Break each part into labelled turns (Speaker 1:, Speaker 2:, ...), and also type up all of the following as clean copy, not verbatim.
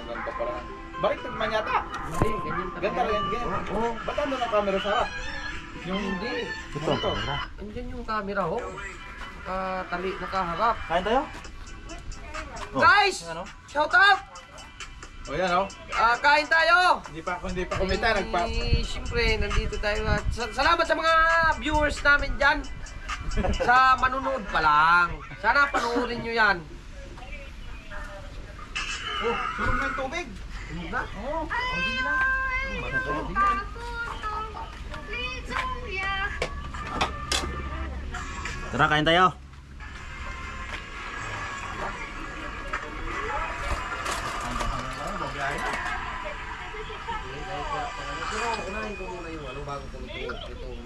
Speaker 1: Ganito pala. Bakit naman yata?
Speaker 2: Hindi, ganyan talaga.
Speaker 1: Ganda rin, ganyan.
Speaker 2: Oo.
Speaker 1: Ba't ano ng camera sa harap?
Speaker 2: Yung hindi.
Speaker 1: Ito.
Speaker 2: Andyan yung camera ho. Nakaharap.
Speaker 3: Kain tayo?
Speaker 2: Guys!
Speaker 3: Ano?
Speaker 2: Shout out!
Speaker 1: O yan o.
Speaker 2: Kain tayo!
Speaker 1: Hindi pa kumita,
Speaker 2: Siyempre, nandito tayo. Salamat sa mga viewers namin dyan. Sa manunood pa lang. Sana panoorin nyo yan.
Speaker 1: Oh, sunog na yung tubig.
Speaker 2: Sunog na?
Speaker 1: Oo.
Speaker 2: Hindi na.
Speaker 3: Tara, kain tayo.
Speaker 2: Pero unahin ko muna yung ano bago ko itong...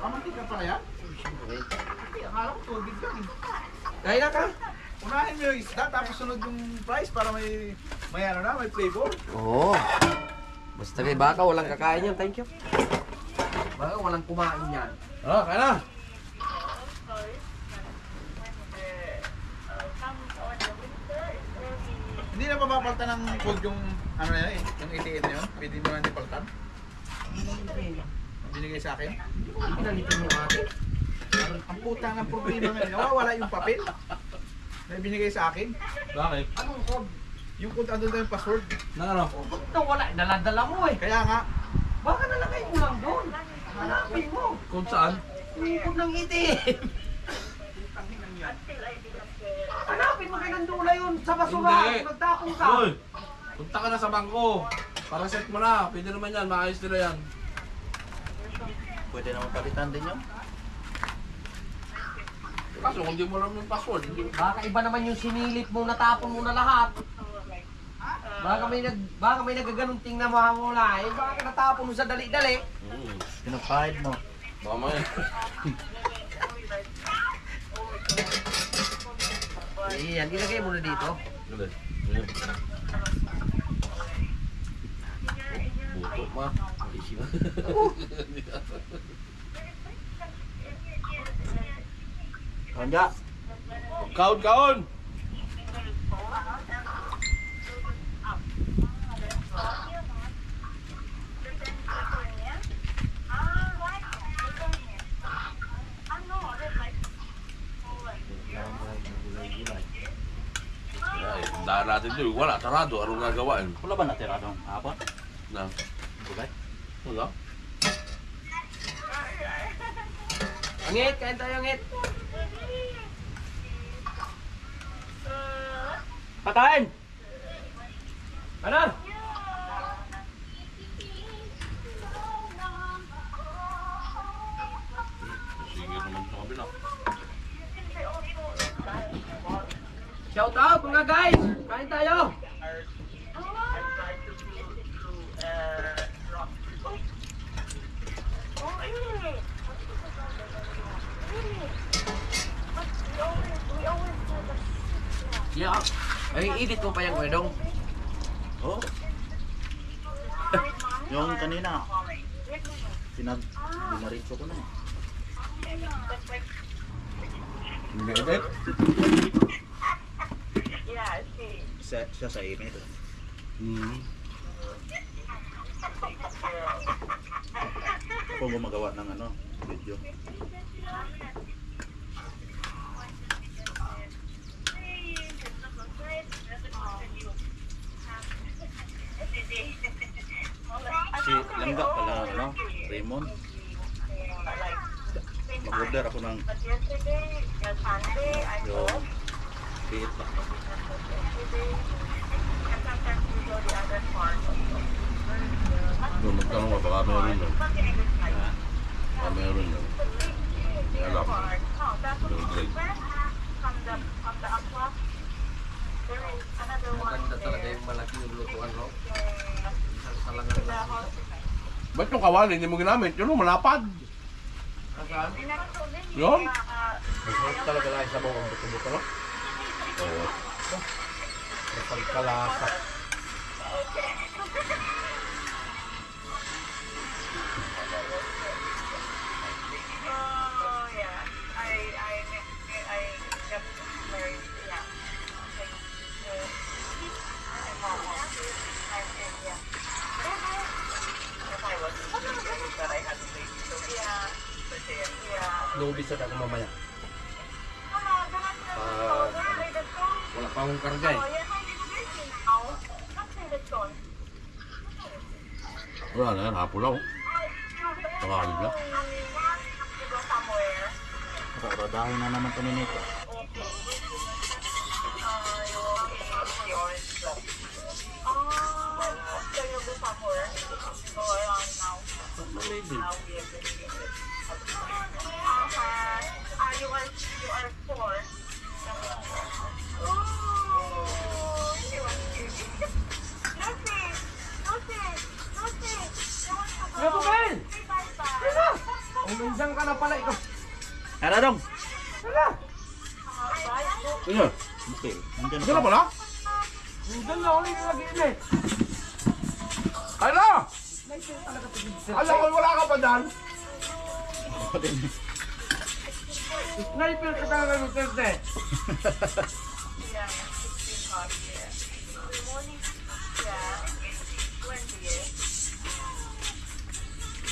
Speaker 1: Kamantik ka pala yan? Akala ko tubig yan eh.
Speaker 2: Kain na ka?
Speaker 1: Unahin mo yung isda tapos sunod yung price para may ano na, may flavor.
Speaker 2: Oo. Basta kay baka walang kakain yan. Thank you. Baka walang kumain yan.
Speaker 1: Kaya na. Hindi na mapapalitan ng food yung ano na yun, yung 88 na yun. Pwede mo na hindi palitan. Binigay sa akin.
Speaker 2: Pinalitan mo ate.
Speaker 1: Ang puta ng problema ngayon, nawawala yung papel. Na binigay sa akin.
Speaker 3: Bakit?
Speaker 2: Anong code?
Speaker 1: Yung kung ano na yung password.
Speaker 3: Na ano?
Speaker 2: Ba't nawala? Daladala mo eh.
Speaker 1: Kaya nga,
Speaker 2: Baka nalagay mo lang doon. Hanapin mo.
Speaker 3: Kung saan?
Speaker 2: Yung code ng itim. Hanapin mo kay Nandula yun sa basura.
Speaker 3: Hindi.
Speaker 2: Magtapong ka.
Speaker 3: Uy! Punta ka na sa bangko. Para set mo na. Pwede naman yan. Maayos nila yan.
Speaker 4: Pwede naman palitan din yun.
Speaker 3: Kaso kung di mo alam yung password, hindi.
Speaker 2: Baka iba naman yung sinilip mo, natapon mo na lahat. Baka may nagaganong tingnan mo muna eh. Baka natapon mo sa dali-dali.
Speaker 4: Pinapahid mo.
Speaker 3: Baka mo yan.
Speaker 2: Ayan, ilagay mo na dito.
Speaker 3: Galit. Buto ma.
Speaker 4: Kanja.
Speaker 3: Kaon, kaon! Dahil natin doon, wala, sarado. Anong gagawin?
Speaker 4: Wala ba natira doon? Hapon?
Speaker 3: Na,
Speaker 4: Bugay?
Speaker 3: wala.
Speaker 2: Angit, kain tayo angit.
Speaker 4: Patayin!
Speaker 2: Ano?
Speaker 3: Sige naman sa kabila.
Speaker 2: Shout out mga guys! Kain tayo! Yeah. Ay, edit mo pa yung wedong.
Speaker 4: Oo. Yung kanina. Dinaritso ko na eh.
Speaker 3: Hindi.
Speaker 4: Siya sa email. Ako gumagawa ng ano, video. Si Langga pala, ano, Raymond. Mag-order ako ng yung beef.
Speaker 3: Doon magtanong ka, baka meron yun. Baka meron yun. Alam. Yung grade.
Speaker 2: Maganda talaga yung malaki yung lutuan, no? Isang salangan lang.
Speaker 3: Ba't yung kawali hindi mo ginamit? Yun o, malapad.
Speaker 2: Nasaan?
Speaker 3: Yun?
Speaker 2: Masarap talaga lang sa bawang buto-buto, no?
Speaker 3: Oo.
Speaker 2: Napagkalasa. Lobis at ako mamaya. Wala pa akong karga eh.
Speaker 3: Wala na yan, hapon lang. Tawagin lang.
Speaker 4: Radahin na naman kami nito.
Speaker 2: Ano po, Ben? Wala! Uminsang ka na pala ikaw.
Speaker 4: Tara dong!
Speaker 2: Wala!
Speaker 3: Ano?
Speaker 4: Okay, nandiyan
Speaker 3: Diyan na pala?
Speaker 2: Doon na ulit yung lagi eh.
Speaker 3: Kayla! Alam ko wala ka pa dyan.
Speaker 2: Sniper ka talaga ng Thursday.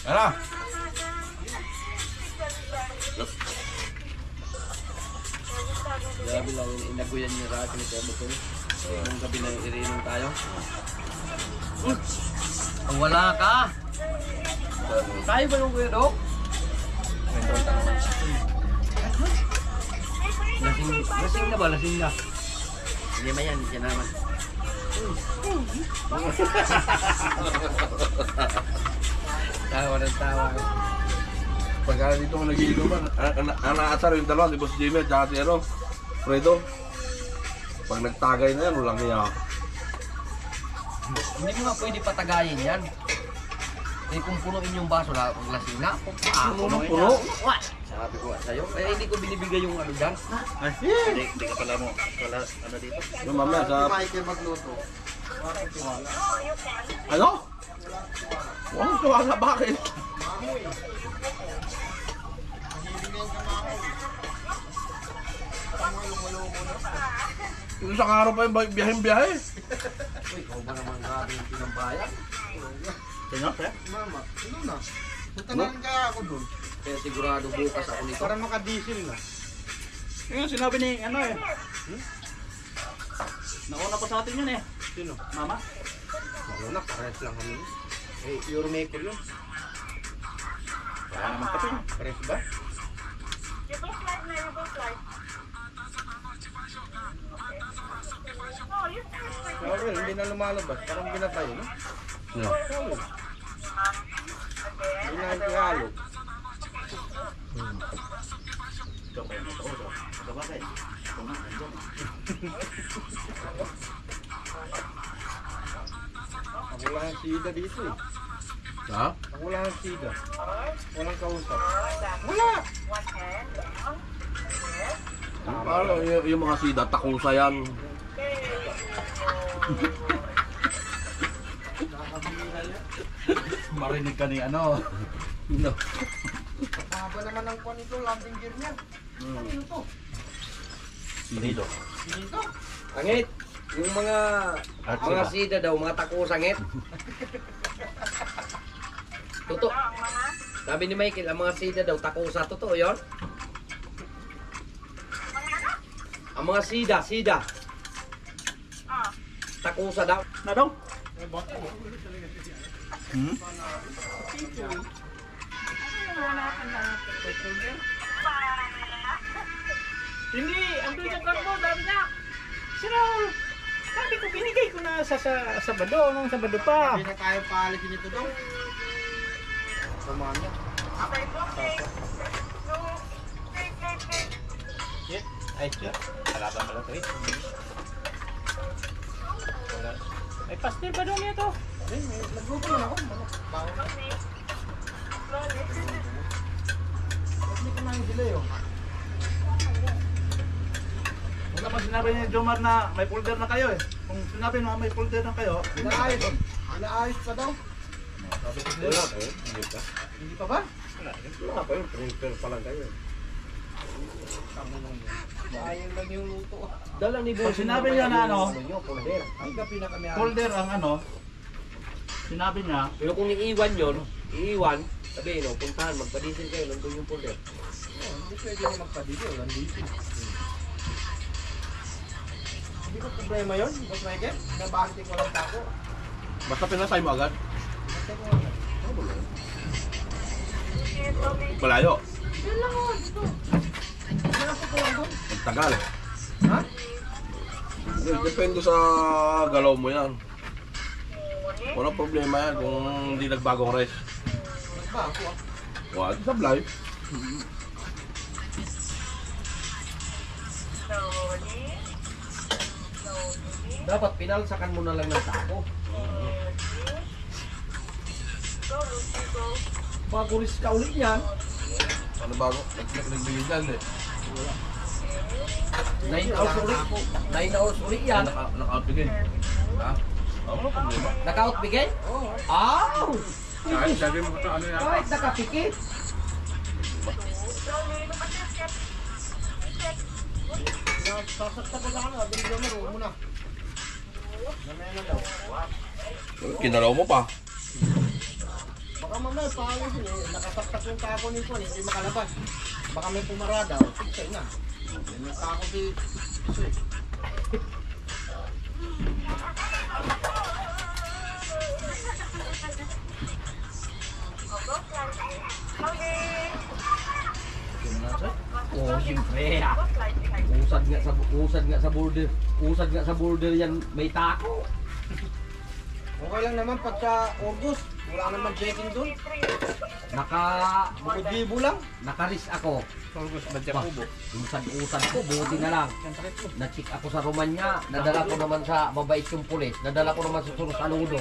Speaker 3: Kayla!
Speaker 2: Grabe lang yung inaguyan niya sa akin ito. Nung gabi na irinom tayo. Ang wala ka! Tayo ba yung kuya Dok? Lasing na ba? Lasing na. Hindi man yan, siya naman. Tawa ng tawa.
Speaker 3: Pagka dito ko nagiinuman, ang naaasar yung dalawa, si Boss Jimmy at saka si Fredo. Pag nagtagay na yan, walang kaya.
Speaker 2: Hindi mo nga pwede patagayin yan. Eh kung punuin yung baso na pag lasing na,
Speaker 3: Puno?
Speaker 2: What? Sabi ko nga sa'yo, eh hindi ko binibigay yung ano dyan.
Speaker 4: Ay, hindi ka pala mo. Wala, ano dito?
Speaker 3: Yung mamaya sa...
Speaker 1: Michael magluto.
Speaker 3: Ano? Walang tuwala, bakit? Yung isang araw pa yung biyahe-biyahe.
Speaker 2: Uy, ikaw ba naman grabe yung pinambayan?
Speaker 4: Sino, sir?
Speaker 1: Mama, ano na? Punta na lang kaya ako dun.
Speaker 2: Kaya sigurado bukas ako nito.
Speaker 1: Para maka-diesel na.
Speaker 4: Yung sinabi ni, ano eh. Nauna pa sa atin yun eh.
Speaker 1: Sino?
Speaker 4: Mama?
Speaker 1: Ano na, pares lang kami. Eh, Euro maker yun.
Speaker 4: Wala naman kasi.
Speaker 1: Pares ba? Sorry, hindi na lumalabas. Parang binatay, no?
Speaker 3: Yeah.
Speaker 1: Sorry. Hindi na halo.
Speaker 4: Ikaw kayo nito. Sabagay. Ito nga, nandiyan.
Speaker 1: Ang wala ang sida dito eh.
Speaker 3: Ha?
Speaker 1: Ang wala ang sida. Walang kausap. Wala!
Speaker 3: Ano, yung mga sida, takusa yan.
Speaker 4: Marinig ka ni ano.
Speaker 3: No.
Speaker 1: Haba naman ang kwan ito, landing gear niya. Ano to?
Speaker 4: Dito.
Speaker 1: Dito?
Speaker 2: Angit! Yung mga
Speaker 4: Sida.
Speaker 2: sida daw, mga takusangit. Totoo. Sabi ni Michael, ang mga sida daw, takusa. Totoo yun? Ang mga sida. Takusa daw.
Speaker 4: Na dong?
Speaker 5: Hindi, ang tutukan mo, sabi niya, si Raul, sabi ko, binigay ko na sa Sabado, nung Sabado pa.
Speaker 1: Hindi na tayo paalisin ito daw. Samahan niya.
Speaker 5: Ay, siya, kalaban pala ito eh. May pastil pa doon ito.
Speaker 1: Nagluto na ako. Bawang. Hindi ka nang sila yun.
Speaker 4: Wala pa sinabi ni Jomar na may folder na kayo eh. Kung sinabi na may folder na kayo,
Speaker 1: Inaayos. Inaayos pa daw.
Speaker 2: Wala pa yun.
Speaker 1: Hindi pa ba?
Speaker 2: Wala pa yun. Printer pa lang kayo.
Speaker 1: Sayang lang yung luto.
Speaker 2: Dala ni
Speaker 4: pag sinabi niya na ano,
Speaker 1: Ang gabi na kami.
Speaker 4: folder ang ano, sinabi niya,
Speaker 2: Pero kung iiwan yun, sabihin, puntahan, magpa-diesel kayo, nandun yung folder. Hindi pwede na magpadili. Nandito. Hindi ko problema yun, Boss Michael. Nabahati ko lang tako.
Speaker 3: Basta pinasay mo agad. Malayo.
Speaker 2: Yun lang o. Pinasok ko lang doon.
Speaker 3: Tagal.
Speaker 2: Ha?
Speaker 3: Depende sa galaw mo yan. Walang problema yan kung hindi nagbagong rest.
Speaker 2: Ba, ako ah.
Speaker 3: Wag sablay.
Speaker 2: Dapat pinalsakan mo na lang ng tako. Paguris ka ulit yan.
Speaker 3: Ano bago? Nagbigay dyan eh.
Speaker 2: 9 hours ulit. 9 hours ulit yan.
Speaker 3: Naka-outbigay. Ha? Ano problema?
Speaker 2: Naka-out bigay? Ah!
Speaker 4: Kahit sabi mo ito, ano yan?
Speaker 2: Kahit nakapikit. Sasakta ko lang ano, binigyan mo roon muna. Mamaya na daw.
Speaker 3: Kinalaw mo pa.
Speaker 2: Baka mamaya pangit yun eh, nakasaktak yung tako nito, hindi makalabas. Baka may pumarada, o fiksay na. Yan yung tako si... Oh, siyempre ah. Usad nga sa border yan, may tako. Okay lang naman pagka August, wala naman checking doon. Bukod-libo lang. Nakaris ako.
Speaker 4: August, badya
Speaker 2: Bah,
Speaker 4: kubo.
Speaker 2: usad ko, buti na lang. Na-check ako sa Romania, nadala ko naman sa mabait yung pulis, nadala ko naman sa Suru-Saludo.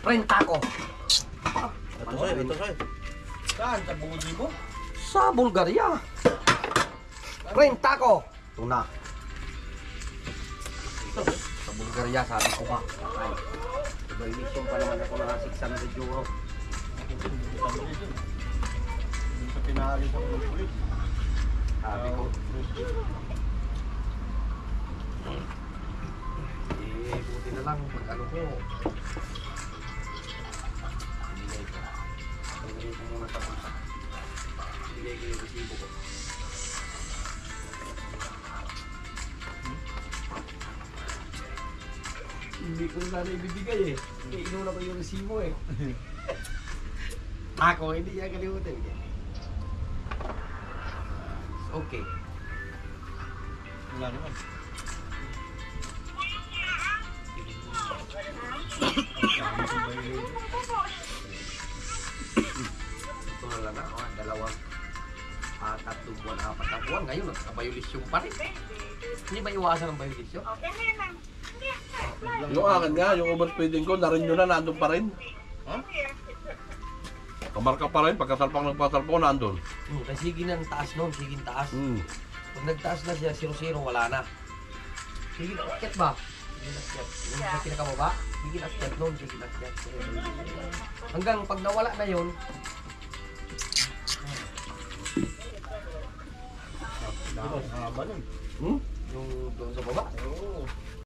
Speaker 2: Renta ko.
Speaker 3: Ito sa'yo.
Speaker 2: Saan? Sa Bukod-libo? Sa Bulgaria. Renta ko. Ito na. Sa Bulgaria, sabi ko pa. Ay, evaluation pa naman ako na 600 euro.
Speaker 1: Hindi sa pinaalis ako ng pulis.
Speaker 2: Sabi ko. Buti na lang pag ano ko. Binigay ko. Binigay ko muna sa punta. Binigay ko yung resibo ko. Hindi ko na ibibigay eh. Inuna ko yung resibo eh. Ako, hindi niya kalimutan. Okay.
Speaker 1: Wala naman.
Speaker 2: Ito na lang na, dalawang tatlong buwan, 4 na buwan. Ngayon, nagka-violation pa rin. Hindi ba iwasan ang violation?
Speaker 3: Yung akin nga, yung overspeeding ko, na-renew na, nandun pa rin.
Speaker 2: Ha?
Speaker 3: Kamarka pa rin, pagkasalpang nagpasalpang ko, nandun.
Speaker 2: Kasi sige ng taas noon, sige taas. Pag nagtaas na siya, 0-0, wala na. Sige na, akyat ba? Sige na, akyat. Yung sa pinakababa, sige na, akyat noon, sige na, akyat. Hanggang pag nawala na yun,
Speaker 1: Haba nun.
Speaker 3: Hmm?
Speaker 2: yung doon sa baba.